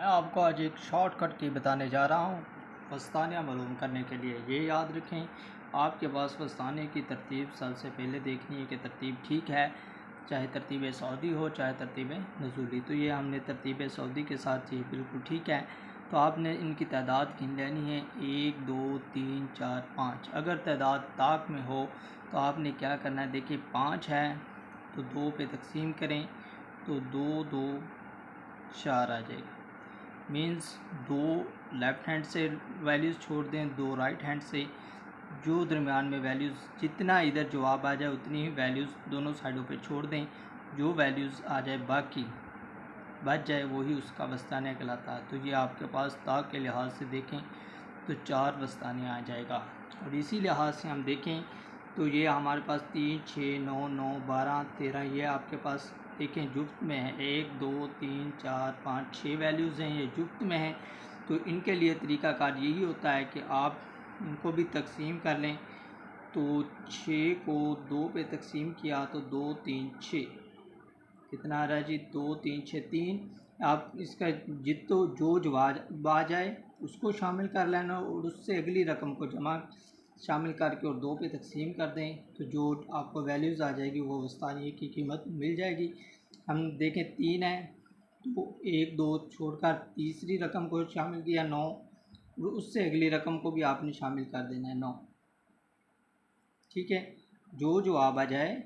मैं आपको आज एक शॉर्टकट की बताने जा रहा हूँ वस्तानिया मालूम करने के लिए। ये याद रखें, आपके पास वस्ताने की तरतीब सबसे पहले देखनी है कि तरतीब ठीक है, चाहे तरतीब सऊदी हो चाहे तरतीब नज़ूली। तो ये हमने तरतीब सऊदी के साथ ये बिल्कुल ठीक है। तो आपने इनकी तादाद गिन लेनी है 1 2 3 4 5। अगर तादाद ताक में हो तो आपने क्या करना है, देखिए 5 है तो 2 पे तकसीम करें तो 2 2 4 आ जाएगा। मीन्स 2 लेफ़्ट हैंड से वैल्यूज़ छोड़ दें, 2 राइट हैंड से। जो दरमियान में वैल्यूज़ जितना इधर जवाब आ जाए उतनी ही वैल्यूज़ दोनों साइडों पे छोड़ दें। जो वैल्यूज़ आ जाए बाकी बच जाए वही उसका वस्तानिया कहलाता है। तो ये आपके पास ताक के लिहाज से देखें तो 4 वस्तानिया आ जाएगा। और इसी लिहाज से हम देखें तो ये हमारे पास 3 6 9 9 12 13 ये आपके पास देखें जुफ्त में है। 1 2 3 4 5 6 वैल्यूज़ हैं, ये जुफ्त में हैं। तो इनके लिए तरीक़ाकार यही होता है कि आप इनको भी तकसीम कर लें। तो 6 को 2 पे तकसीम किया तो 2 3 6 कितना आ रहा है जी, 2 3 6 3। आप इसका जितो जो जवाब आ जाए उसको शामिल कर लेना और उससे अगली रकम को जमा शामिल करके और 2 पे तकसीम कर दें। तो जो आपको वैल्यूज़ आ जाएगी वो वस्तानिया की कीमत मिल जाएगी। हम देखें 3 है तो 1 2 छोड़कर तीसरी रकम को शामिल किया 9, और उससे अगली रकम को भी आपने शामिल कर देना है 9। ठीक है, जो जवाब आ जाए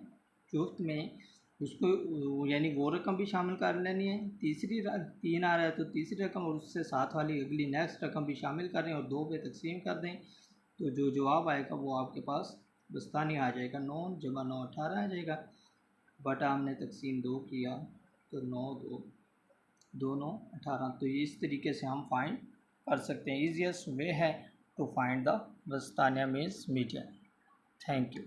जुफ्त में उसको यानी वो रकम भी शामिल कर लेनी है। 3 आ रहा है तो तीसरी रकम और उससे साथ वाली अगली नेक्स्ट रकम भी शामिल कर दें और 2 पे तकसीम कर दें। तो जो जवाब आएगा वो आपके पास वस्तानिया आ जाएगा। 9 जमा 9 18 आ जाएगा। बटा हमने तकसीम 2 किया तो 9 2 2 9 18। तो इस तरीके से हम फाइंड कर सकते हैं। ईजीएस्ट वे है टू फाइंड द वस्तानिया मीन्स मीडियन। Thank you.